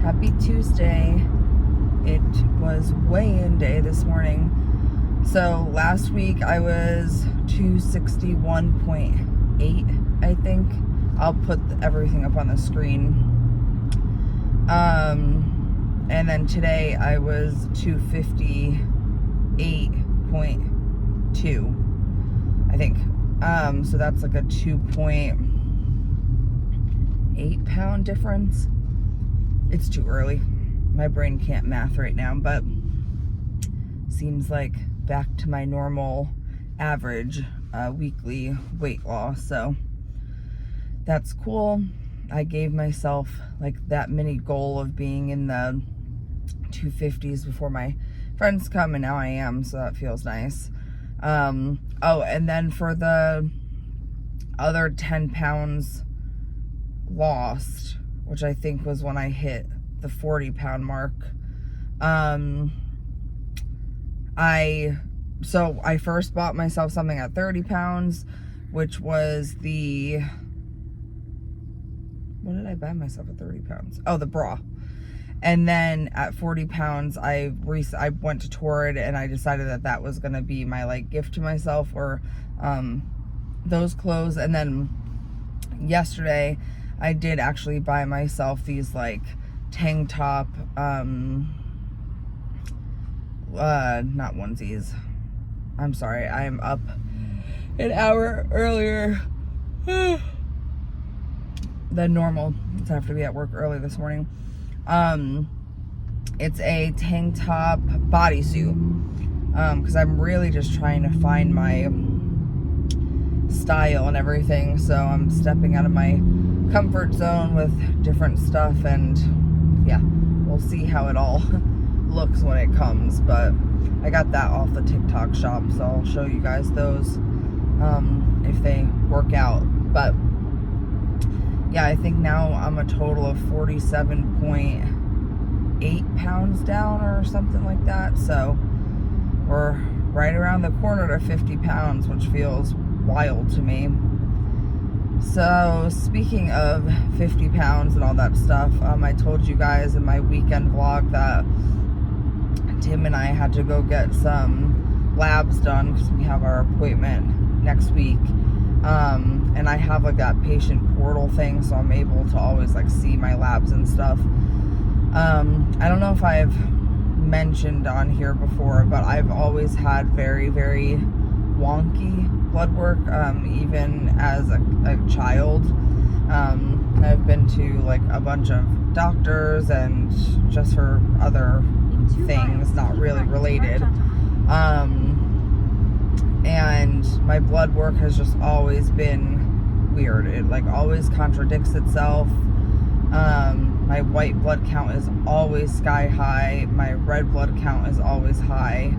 Happy Tuesday. It was weigh-in day this morning. So last week I was 261.8, I think. I'll put everything up on the screen. And then today I was 258.2, I think. So that's like a 2.8 pound difference. It's too early. My brain can't math right now, but seems like back to my normal average weekly weight loss. So that's cool. I gave myself like that mini goal of being in the 250s before my friends come, and now I am, so that feels nice. Oh, and then for the other 10 pounds lost, which I think was when I hit the 40 pound mark. I first bought myself something at 30 pounds, which was the, what did I buy myself at 30 pounds? Oh, the bra. And then at 40 pounds, I went to Torrid, and I decided that that was going to be my like gift to myself, or those clothes. And then yesterday I did actually buy myself these like tank top, not onesies. I'm sorry, I'm up an hour earlier than normal. I have to be at work early this morning. It's a tank top bodysuit, because I'm really just trying to find my style and everything. So I'm stepping out of my comfort zone with different stuff, and yeah, we'll see how it all looks when it comes. But I got that off the TikTok shop, so I'll show you guys those if they work out. But yeah, I think now I'm a total of 47.8 pounds down or something like that. So we're right around the corner to 50 pounds, which feels wild to me. So speaking of 50 pounds and all that stuff, I told you guys in my weekend vlog that Tim and I had to go get some labs done because we have our appointment next week. And I have like that patient portal thing, so I'm able to always like see my labs and stuff. I don't know if I've mentioned on here before, but I've always had very, very wonky blood work, even as a child. I've been to like a bunch of doctors and just for other things not really related. And my blood work has just always been weird. It like always contradicts itself. My white blood count is always sky high. My red blood count is always high.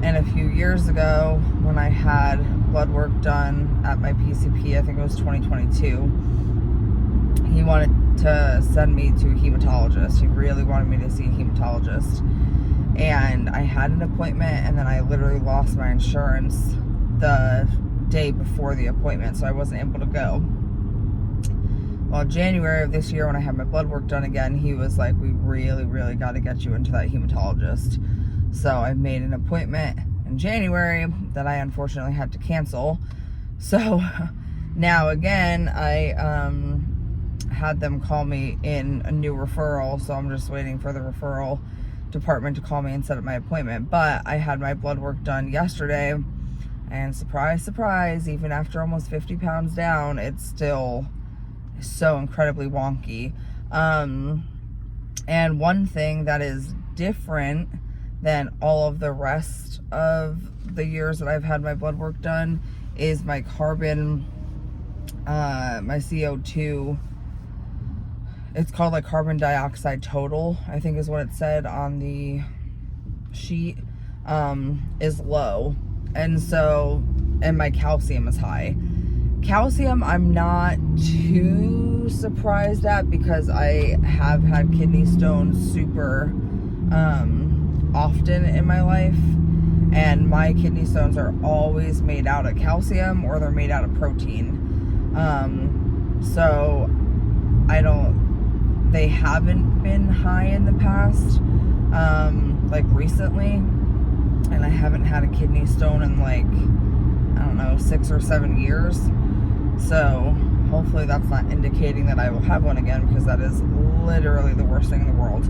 And a few years ago, when I had blood work done at my PCP, I think it was 2022, he wanted to send me to a hematologist. He really wanted me to see a hematologist. And I had an appointment, and then I literally lost my insurance the day before the appointment, so I wasn't able to go. Well, January of this year, when I had my blood work done again, he was like, we really, really got to get you into that hematologist. So I made an appointment in January that I unfortunately had to cancel. So now again, I had them call me in a new referral, so I'm just waiting for the referral department to call me and set up my appointment. But I had my blood work done yesterday, and surprise, surprise, even after almost 50 pounds down, it's still so incredibly wonky. And one thing that is different than all of the rest of the years that I've had my blood work done is my carbon, my CO2. It's called like carbon dioxide total, I think is what it said on the sheet, is low. And so, and my calcium is high. Calcium, I'm not too surprised at, because I have had kidney stones super often in my life, and my kidney stones are always made out of calcium or they're made out of protein. So I don't they haven't been high in the past, like recently, and I haven't had a kidney stone in like, I don't know, 6 or 7 years. So hopefully that's not indicating that I will have one again, because that is literally the worst thing in the world.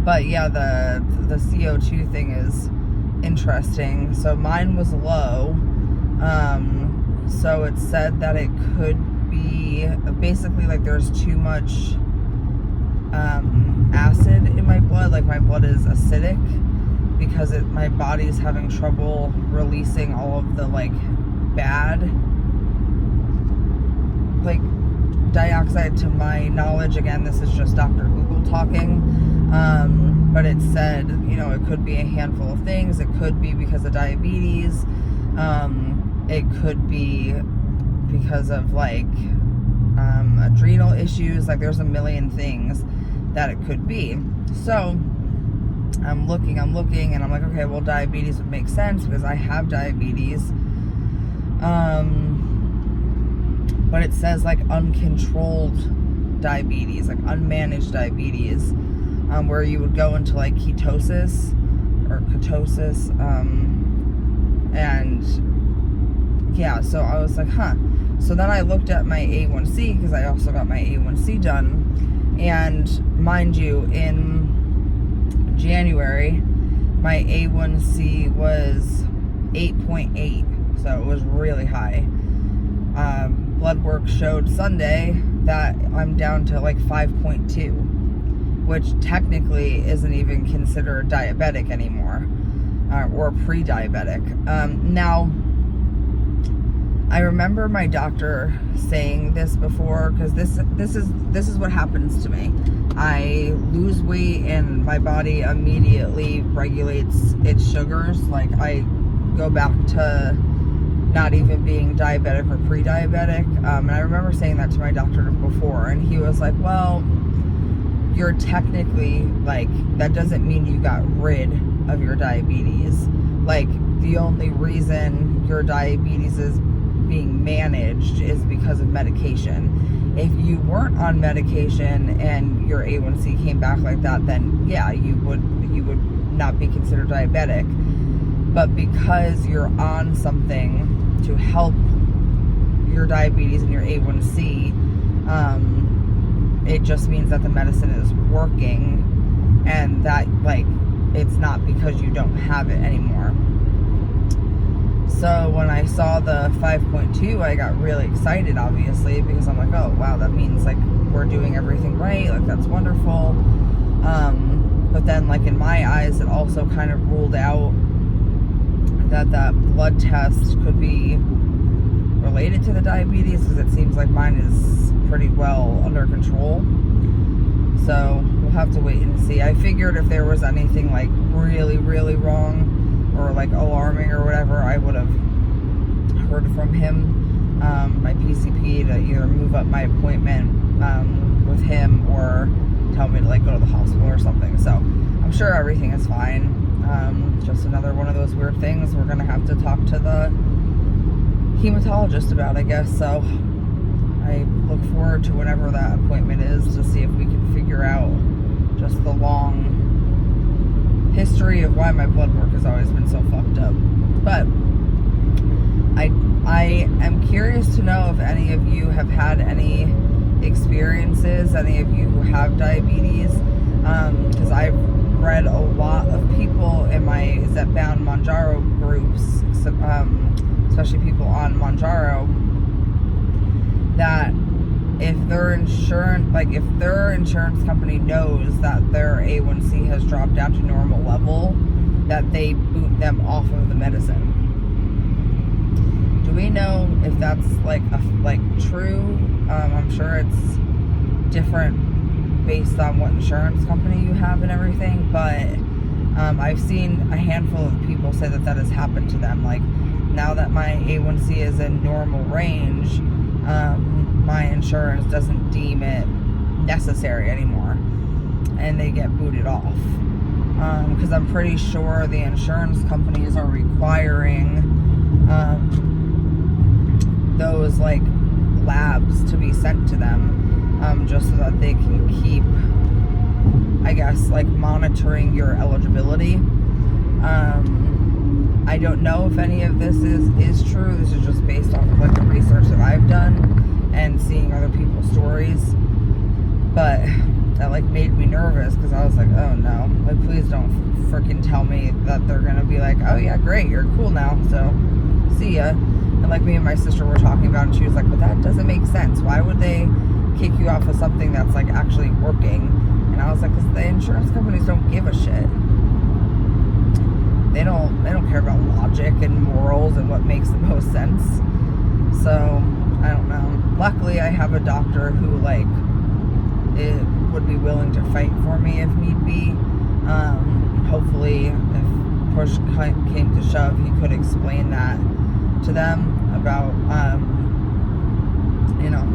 But yeah, the CO2 thing is interesting. So mine was low. So it said that it could be basically like there's too much acid in my blood. Like my blood is acidic because my body is having trouble releasing all of the like bad like dioxide. To my knowledge, again, this is just Dr. Google talking, but it said, you know, it could be a handful of things. It could be because of diabetes, it could be because of like adrenal issues. Like there's a million things that it could be. So I'm looking, and I'm like, okay, well, diabetes would make sense because I have diabetes. But it says like uncontrolled diabetes, like unmanaged diabetes, where you would go into like ketosis, and yeah, so I was like, huh. So then I looked at my A1C, because I also got my A1C done, and mind you, in January, my A1C was 8.8, so it was really high. Blood work showed Sunday that I'm down to like 5.2, which technically isn't even considered diabetic anymore, or pre-diabetic. Now, I remember my doctor saying this before, because this is what happens to me. I lose weight and my body immediately regulates its sugars. Like I go back to not even being diabetic or pre-diabetic. And I remember saying that to my doctor before, and he was like, well, you're technically, like, that doesn't mean you got rid of your diabetes. Like, the only reason your diabetes is being managed is because of medication. If you weren't on medication and your A1C came back like that, then yeah, you would not be considered diabetic. But because you're on something to help your diabetes and your A1C, it just means that the medicine is working, and that, like, it's not because you don't have it anymore. So when I saw the 5.2, I got really excited, obviously, because I'm like, oh wow, that means like we're doing everything right, like that's wonderful. But then, like, in my eyes, it also kind of ruled out that blood test could be related to the diabetes, because it seems like mine is pretty well under control. So we'll have to wait and see. I figured if there was anything like really, really wrong or like alarming or whatever, I would have heard from him, my PCP, to either move up my appointment with him or tell me to like go to the hospital or something. So I'm sure everything is fine. Just another one of those weird things we're gonna have to talk to the hematologist about, I guess. So I look forward to whenever that appointment is, to see if we can figure out just the long history of why my blood work has always been so fucked up. But I am curious to know if any of you have had any experiences, any of you who have diabetes, because I've read a lot of people in my Zepbound Mounjaro groups, especially people on Mounjaro, that if their insurance company knows that their A1C has dropped down to normal level, that they boot them off of the medicine. Do we know if that's like true? I'm sure it's different based on what insurance company you have and everything, but I've seen a handful of people say that has happened to them. Like, now that my A1C is in normal range, my insurance doesn't deem it necessary anymore, and they get booted off, because I'm pretty sure the insurance companies are requiring those like labs to be sent to them, just so that they can keep, I guess, like monitoring your eligibility. I don't know if any of this is true. This is just based off of like the research that I've done and seeing other people's stories. But that like made me nervous because I was like, oh no, like please don't freaking tell me that they're gonna be like, oh yeah, great, you're cool now, so see ya. And like me and my sister were talking about it, and she was like, but that doesn't make sense. Why would they kick you off of something that's like actually working? And I was like, because the insurance companies don't give a shit. They don't care about logic and morals and what makes the most sense. So I don't know. Luckily I have a doctor who like it would be willing to fight for me if need be. Hopefully if push came to shove, he could explain that to them about you know,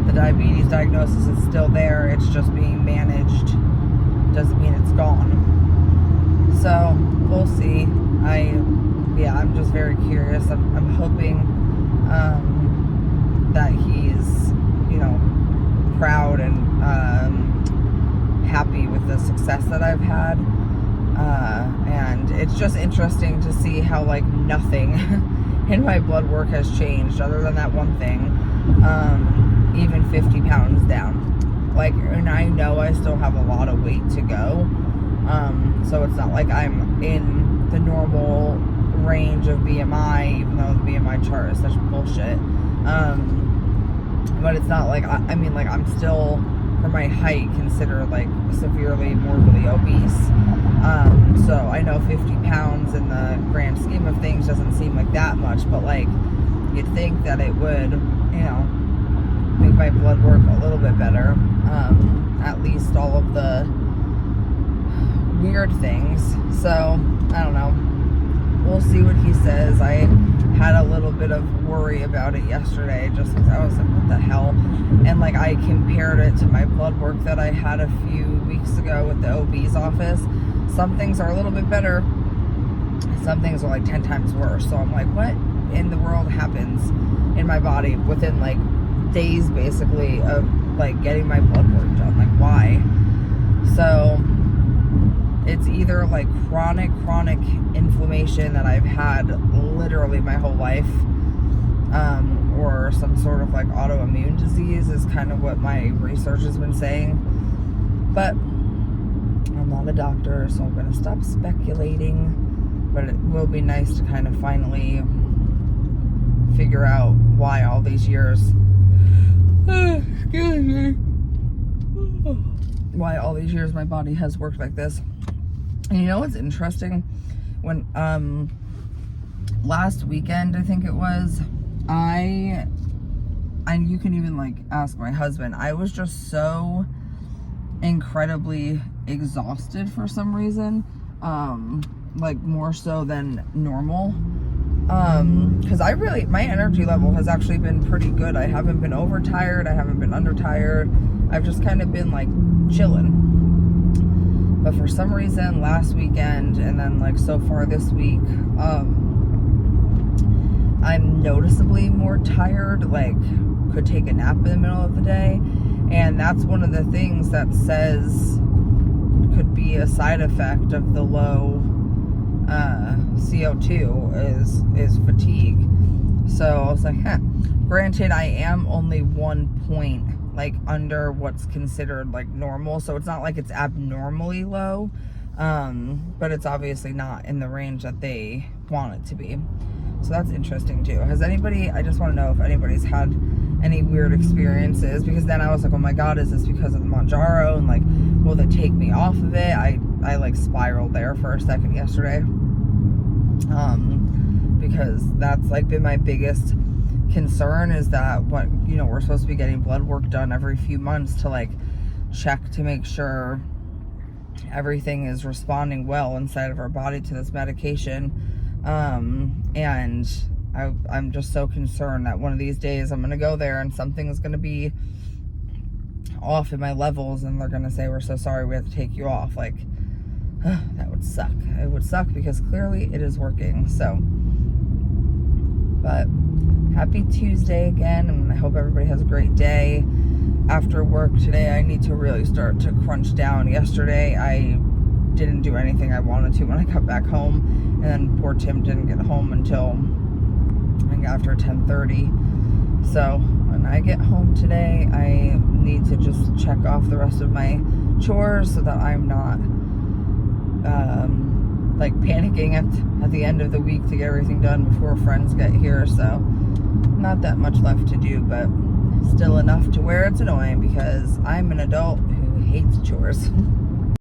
the diabetes diagnosis is still there, it's just being managed, doesn't mean it's gone. So we'll see. I'm just very curious. I'm hoping that he's, you know, proud and happy with the success that I've had. And it's just interesting to see how like nothing in my blood work has changed other than that one thing. Even 50 pounds down. Like, and I know I still have a lot of weight to go. So it's not like I'm in the normal range of BMI, even though the BMI chart is such bullshit. But it's not like, I mean, like, I'm still, for my height, considered, like, severely morbidly obese. So I know 50 pounds in the grand scheme of things doesn't seem like that much, but, like, you'd think that it would, you know, make my blood work a little bit better. At least all of the weird things. So I don't know, we'll see what he says. I had a little bit of worry about it yesterday just because I was like, what the hell? And like I compared it to my blood work that I had a few weeks ago with the OB's office. Some things are a little bit better, some things are like 10 times worse. So I'm like, what in the world happens in my body within like days basically of like getting my blood work done? Like, why? So it's either like chronic inflammation that I've had literally my whole life, or some sort of like autoimmune disease is kind of what my research has been saying. But I'm not a doctor, so I'm going to stop speculating. But it will be nice to kind of finally figure out why all these years why all these years my body has worked like this. And you know what's interesting? When last weekend, I think it was, and you can even like ask my husband, I was just so incredibly exhausted for some reason, like more so than normal, because my energy level has actually been pretty good. I haven't been overtired, I haven't been undertired, I've just kind of been like chilling. But for some reason last weekend and then like so far this week, I'm noticeably more tired, like could take a nap in the middle of the day. And that's one of the things that says could be a side effect of the low CO2 is fatigue. So I was like, granted, I am only 1 point like under what's considered like normal, so it's not like it's abnormally low, but it's obviously not in the range that they want it to be. So that's interesting too. I just want to know if anybody's had any weird experiences, because then I was like, oh my god, is this because of the Mounjaro, and like, will they take me off of it? I like spiraled there for a second yesterday, because that's like been my biggest concern, is that we're supposed to be getting blood work done every few months to like check to make sure everything is responding well inside of our body to this medication, and I'm just so concerned that one of these days I'm gonna go there and something's gonna be off in my levels and they're gonna say, we're so sorry, we have to take you off. Like, that would suck. It would suck because clearly it is working. So, but happy Tuesday again, and I hope everybody has a great day. after work today, I need to really start to crunch down. Yesterday, I didn't do anything I wanted to when I got back home, and then poor Tim didn't get home until I think after 10:30. So when I get home today, I need to just check off the rest of my chores so that I'm not like panicking at the end of the week to get everything done before friends get here. So not that much left to do, but still enough to where it's annoying because I'm an adult who hates chores.